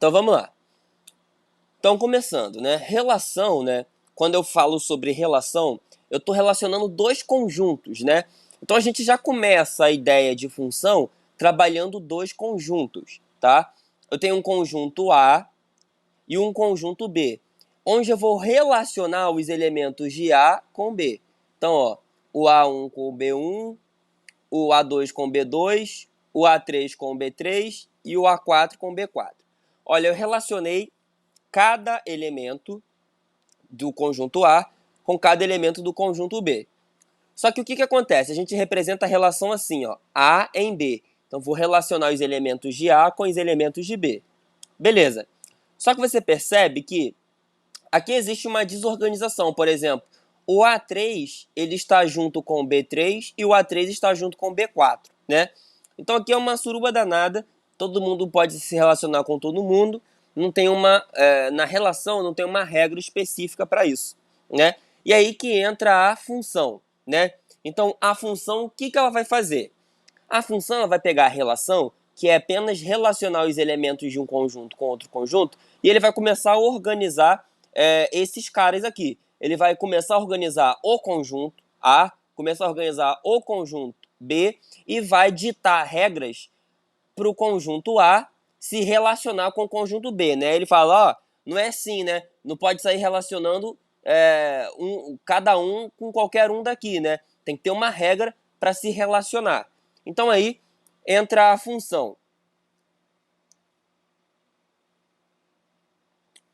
Então vamos lá. Então começando, né? Relação, né? Quando eu falo sobre relação, eu estou relacionando dois conjuntos, né? Então a gente já começa a ideia de função trabalhando dois conjuntos, tá? Eu tenho um conjunto A e um conjunto B, onde eu vou relacionar os elementos de A com B. Então, ó, o A1 com o B1, o A2 com o B2, o A3 com o B3 e o A4 com o B4. Olha, eu relacionei cada elemento do conjunto A com cada elemento do conjunto B. Só que o que acontece? A gente representa a relação assim, ó, A em B. Então, vou relacionar os elementos de A com os elementos de B. Beleza. Só que você percebe que aqui existe uma desorganização. Por exemplo, o A3 ele está junto com o B3 e o A3 está junto com o B4, né? Então aqui é uma suruba danada. Todo mundo pode se relacionar com todo mundo. Não tem na relação não tem uma regra específica para isso, né? E aí que entra a função, né? Então a função, o que ela vai fazer? A função ela vai pegar a relação, que é apenas relacionar os elementos de um conjunto com outro conjunto, e ele vai começar a organizar esses caras aqui. Ele vai começar a organizar o conjunto A, começar a organizar o conjunto B, e vai ditar regras para o conjunto A se relacionar com o conjunto B, né? Ele fala, ó, não é assim, né? Não pode sair relacionando cada um com qualquer um daqui, né? Tem que ter uma regra para se relacionar. Então aí entra a função,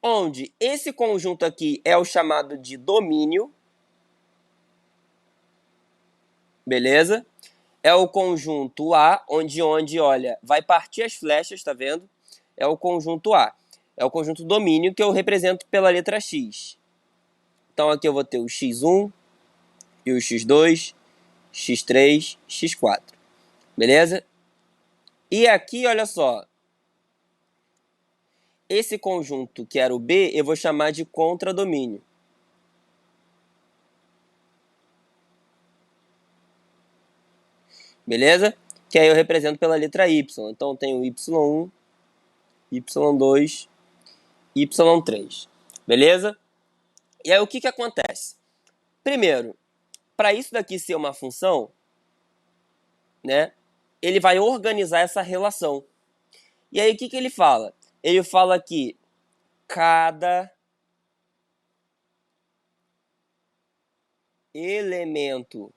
onde esse conjunto aqui é o chamado de domínio, beleza? É o conjunto A, onde, olha, vai partir as flechas, tá vendo? É o conjunto A. É o conjunto domínio que eu represento pela letra X. Então aqui eu vou ter o x1 e o x2, x3, x4. Beleza? E aqui, olha só. Esse conjunto que era o B, eu vou chamar de contradomínio. Beleza? Que aí eu represento pela letra Y. Então eu tenho Y1, Y2, Y3. Beleza? E aí o que acontece? Primeiro, para isso daqui ser uma função, né? Ele vai organizar essa relação. E aí o que ele fala? Ele fala que cada elemento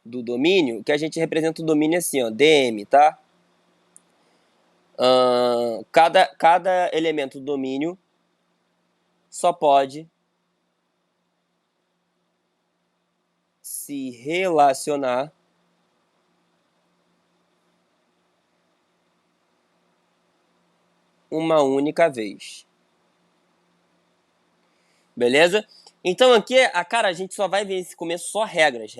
do domínio, que a gente representa o domínio assim, ó, DM, tá? Cada elemento do domínio só pode se relacionar uma única vez. Beleza? Então aqui, cara, a gente só vai ver esse começo só regras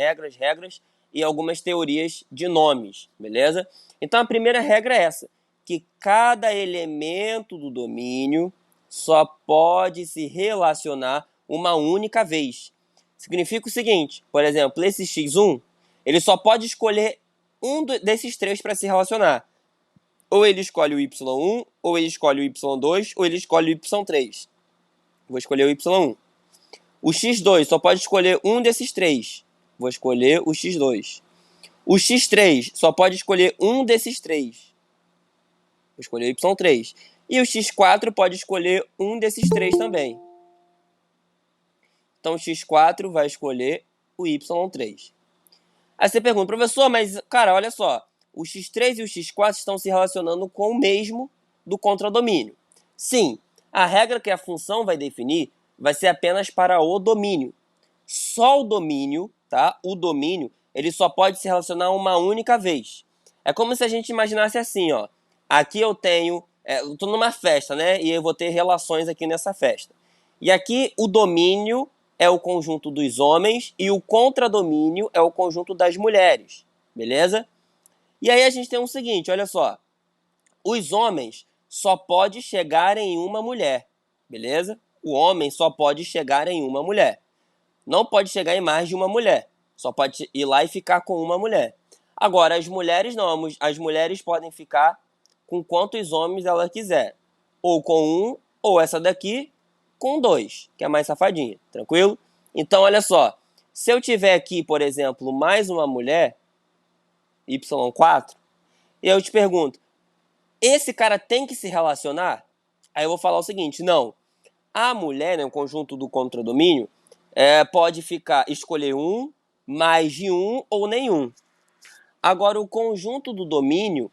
e algumas teorias de nomes, beleza? Então a primeira regra é essa, que cada elemento do domínio só pode se relacionar uma única vez. Significa o seguinte, por exemplo, esse x1, ele só pode escolher um desses três para se relacionar. Ou ele escolhe o y1, ou ele escolhe o y2, ou ele escolhe o y3. Vou escolher o y1. O x2 só pode escolher um desses três. Vou escolher o x2. O x3 só pode escolher um desses três. Vou escolher o y3. E o x4 pode escolher um desses três também. Então o x4 vai escolher o y3. Aí você pergunta, professor, mas cara, olha só. O x3 e o x4 estão se relacionando com o mesmo do contradomínio. Sim, a regra que a função vai definir vai ser apenas para o domínio. Só o domínio, tá? O domínio, ele só pode se relacionar uma única vez. É como se a gente imaginasse assim, ó. Aqui eu tenho, eu tô numa festa, né? E eu vou ter relações aqui nessa festa. E aqui o domínio é o conjunto dos homens e o contradomínio é o conjunto das mulheres. Beleza? E aí a gente tem o seguinte, olha só. Os homens só podem chegar em uma mulher. Beleza? O homem só pode chegar em uma mulher. Não pode chegar em mais de uma mulher. Só pode ir lá e ficar com uma mulher. Agora, as mulheres não. As mulheres podem ficar com quantos homens ela quiser. Ou com um, ou essa daqui com dois, que é mais safadinha, tranquilo? Então, olha só, se eu tiver aqui, por exemplo, mais uma mulher, Y4, e eu te pergunto, esse cara tem que se relacionar? Aí eu vou falar o seguinte, não, a mulher, né, o conjunto do contradomínio, pode escolher um, mais de um ou nenhum. Agora, o conjunto do domínio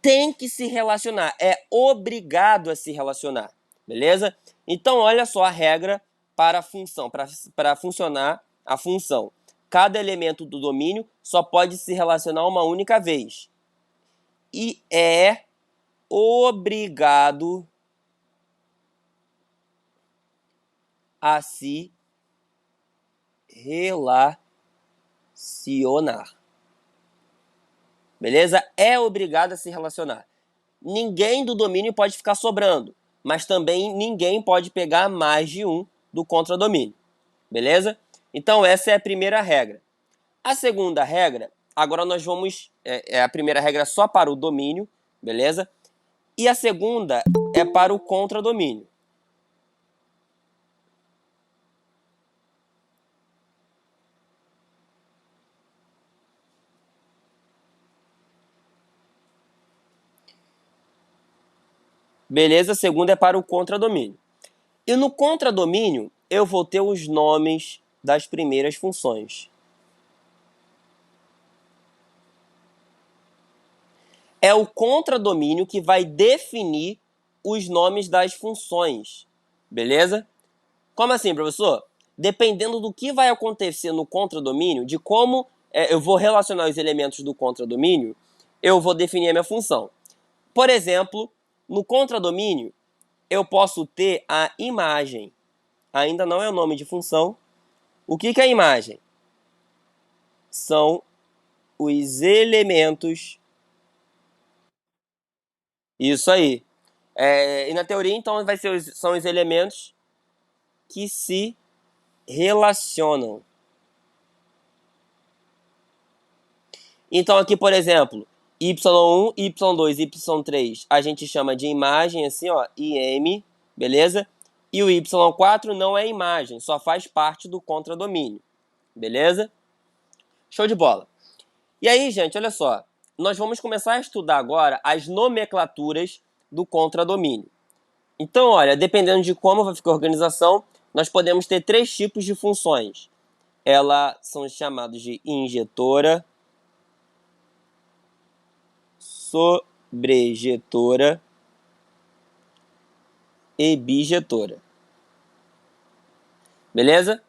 tem que se relacionar, é obrigado a se relacionar, beleza? Então, olha só a regra para a função, para funcionar a função. Cada elemento do domínio só pode se relacionar uma única vez. E é obrigado a se relacionar. Beleza? É obrigado a se relacionar. Ninguém do domínio pode ficar sobrando, mas também ninguém pode pegar mais de um do contradomínio. Beleza? Então essa é a primeira regra. A segunda regra, agora nós vamos... a primeira regra só para o domínio, beleza? E a segunda é para o contradomínio. Beleza? A segunda é para o contradomínio. E no contradomínio, eu vou ter os nomes das primeiras funções. É o contradomínio que vai definir os nomes das funções. Beleza? Como assim, professor? Dependendo do que vai acontecer no contradomínio, de como eu vou relacionar os elementos do contradomínio, eu vou definir a minha função. Por exemplo, no contradomínio, eu posso ter a imagem. Ainda não é o nome de função. O que é a imagem? São os elementos. Isso aí. E na teoria, então, são os elementos que se relacionam. Então, aqui, por exemplo, y1, y2, y3, a gente chama de imagem, assim, ó, im, beleza? E o y4 não é imagem, só faz parte do contradomínio, beleza? Show de bola. E aí, gente, olha só, nós vamos começar a estudar agora as nomenclaturas do contradomínio. Então, olha, dependendo de como vai ficar a organização, nós podemos ter três tipos de funções. Elas são chamadas de injetora, sobrejetora e bijetora. Beleza?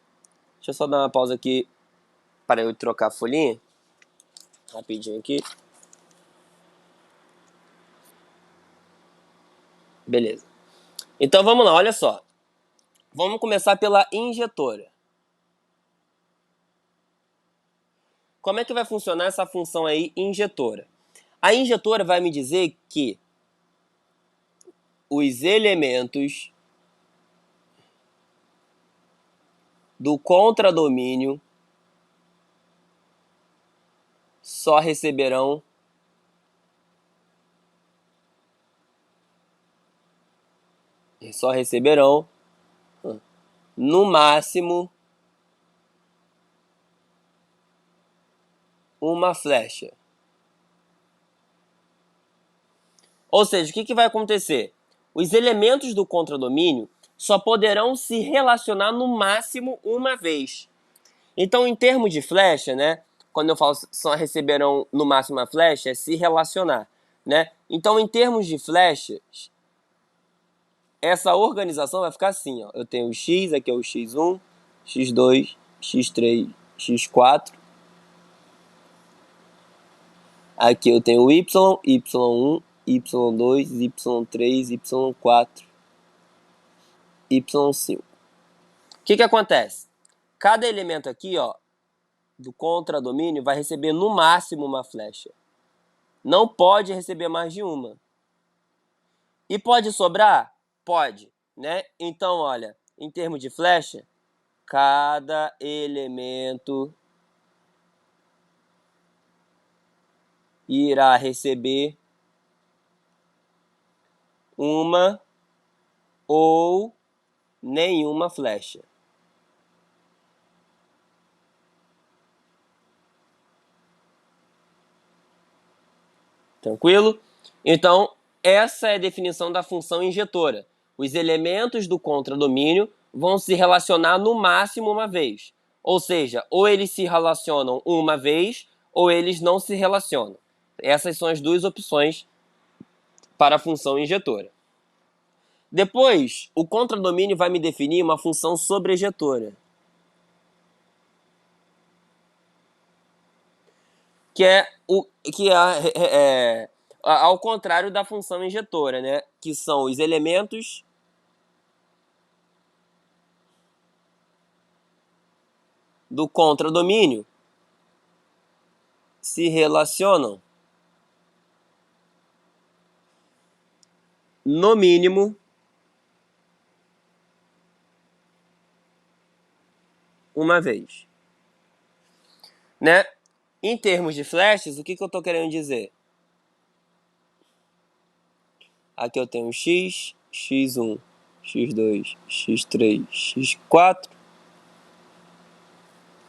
Deixa eu só dar uma pausa aqui para eu trocar a folhinha. Rapidinho aqui. Beleza. Então vamos lá, olha só. Vamos começar pela injetora. Como é que vai funcionar essa função aí, injetora? A injetora vai me dizer que os elementos do contradomínio só receberão no máximo uma flecha. Ou seja, o que vai acontecer? Os elementos do contradomínio só poderão se relacionar no máximo uma vez. Então, em termos de flecha, né? Quando eu falo só receberão no máximo uma flecha, é se relacionar, né? Então, em termos de flechas, essa organização vai ficar assim, ó. Eu tenho o X, aqui é o X1, X2, X3, X4. Aqui eu tenho o Y, Y1, Y2, Y3, Y4, Y5. O que acontece? Cada elemento aqui, ó, do contradomínio vai receber no máximo uma flecha. Não pode receber mais de uma. E pode sobrar? Pode, né? Então, olha, em termos de flecha, cada elemento irá receber uma ou nenhuma flecha. Tranquilo? Então, essa é a definição da função injetora. Os elementos do contradomínio vão se relacionar no máximo uma vez. Ou seja, ou eles se relacionam uma vez, ou eles não se relacionam. Essas são as duas opções para a função injetora. Depois, o contradomínio vai me definir uma função sobrejetora, que é ao contrário da função injetora, né? Que são os elementos do contradomínio se relacionam no mínimo uma vez, né? Em termos de flashes, o que eu estou querendo dizer? Aqui eu tenho x, x1, x2, x3, x4.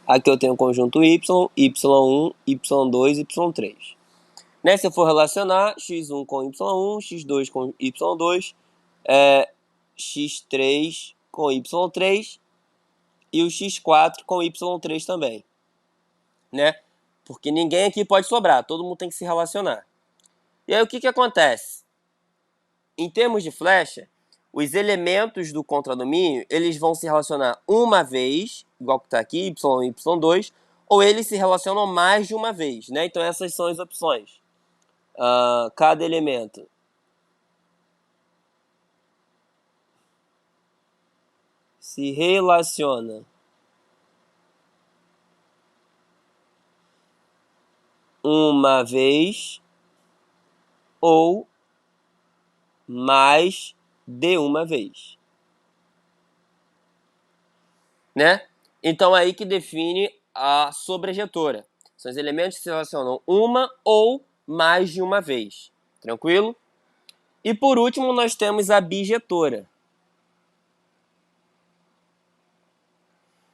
Aqui eu tenho o conjunto y, y1, y2, y3. Né? Se eu for relacionar x1 com y1, x2 com y2, x3 com y3 e o x4 com y3 também, né? Porque ninguém aqui pode sobrar, todo mundo tem que se relacionar. E aí o que acontece? Em termos de flecha, os elementos do contradomínio, eles vão se relacionar uma vez, igual que está aqui, y1 e y2, ou eles se relacionam mais de uma vez, né? Então essas são as opções. Cada elemento se relaciona uma vez ou mais de uma vez, né? Então é aí que define a sobrejetora. São os elementos que se relacionam uma ou mais de uma vez. Tranquilo? E por último nós temos a bijetora.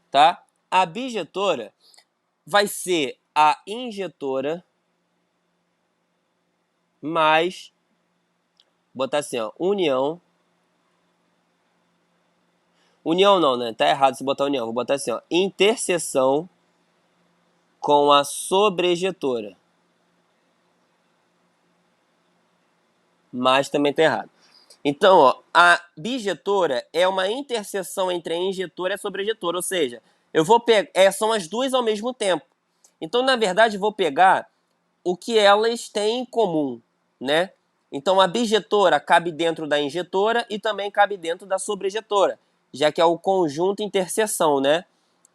Tá? A bijetora vai ser a injetora mais, botar assim, ó, união. União não, né? Tá errado se botar união. Vou botar assim, ó, interseção com a sobrejetora. Mas também tá errado. Então, ó, a bijetora é uma interseção entre a injetora e a sobrejetora, ou seja, eu vou pegar, são as duas ao mesmo tempo. Então, na verdade, vou pegar o que elas têm em comum, né? Então, a bijetora cabe dentro da injetora e também cabe dentro da sobrejetora, já que é o conjunto interseção, né?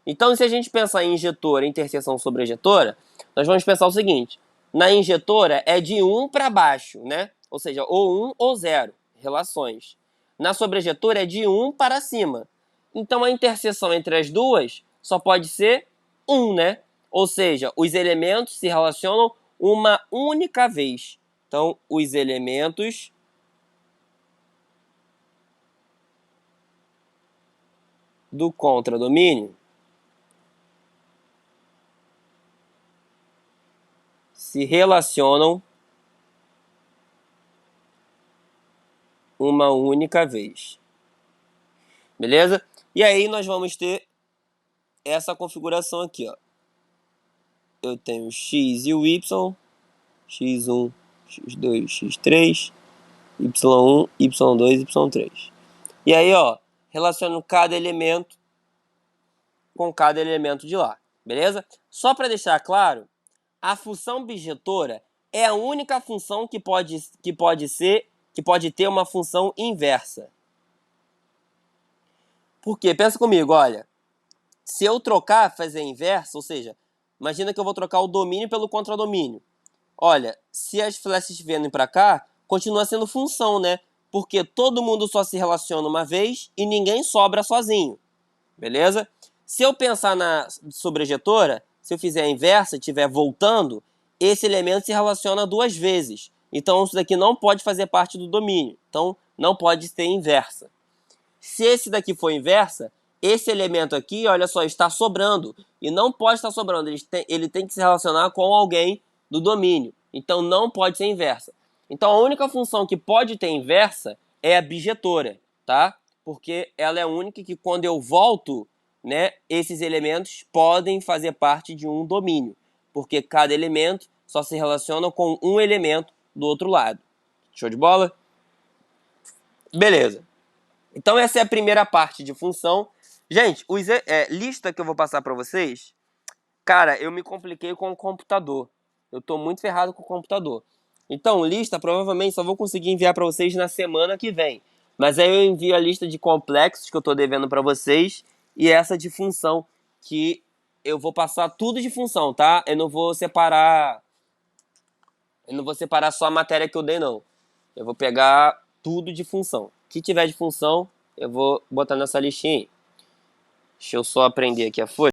Então, se a gente pensar em injetora, interseção, sobrejetora, nós vamos pensar o seguinte: na injetora é de 1 para baixo, né? Ou seja, ou 1 ou 0, relações. Na sobrejetora é de 1 para cima. Então, a interseção entre as duas só pode ser 1, né? Ou seja, os elementos se relacionam uma única vez. Então, os elementos do contradomínio se relacionam uma única vez. Beleza? E aí nós vamos ter essa configuração aqui, ó. Eu tenho o x e o y, x1, x2, x3, y1, y2, y3. E aí, ó, relaciono cada elemento com cada elemento de lá. Beleza? Só para deixar claro, a função bijetora é a única função que pode ter uma função inversa. Por quê? Pensa comigo, olha. Se eu trocar, fazer a inversa, ou seja, imagina que eu vou trocar o domínio pelo contradomínio. Olha, se as flechas estiverem para cá, continua sendo função, né? Porque todo mundo só se relaciona uma vez e ninguém sobra sozinho. Beleza? Se eu pensar na sobrejetora, se eu fizer a inversa e estiver voltando, esse elemento se relaciona duas vezes. Então isso daqui não pode fazer parte do domínio. Então não pode ter inversa. Se esse daqui for inversa, esse elemento aqui, olha só, está sobrando. E não pode estar sobrando. Ele tem que se relacionar com alguém do domínio. Então não pode ser inversa. Então a única função que pode ter inversa é a bijetora, tá? Porque ela é a única que quando eu volto, né, esses elementos podem fazer parte de um domínio. Porque cada elemento só se relaciona com um elemento do outro lado. Show de bola? Beleza. Então essa é a primeira parte de função. Gente, lista que eu vou passar para vocês, cara, eu me compliquei com o computador. Eu tô muito ferrado com o computador. Então, lista provavelmente só vou conseguir enviar para vocês na semana que vem. Mas aí eu envio a lista de complexos que eu tô devendo para vocês e essa de função que eu vou passar tudo de função, tá? Eu não vou separar só a matéria que eu dei, não. Eu vou pegar tudo de função. O que tiver de função, eu vou botar nessa listinha aí. Deixa eu só aprender aqui a folha.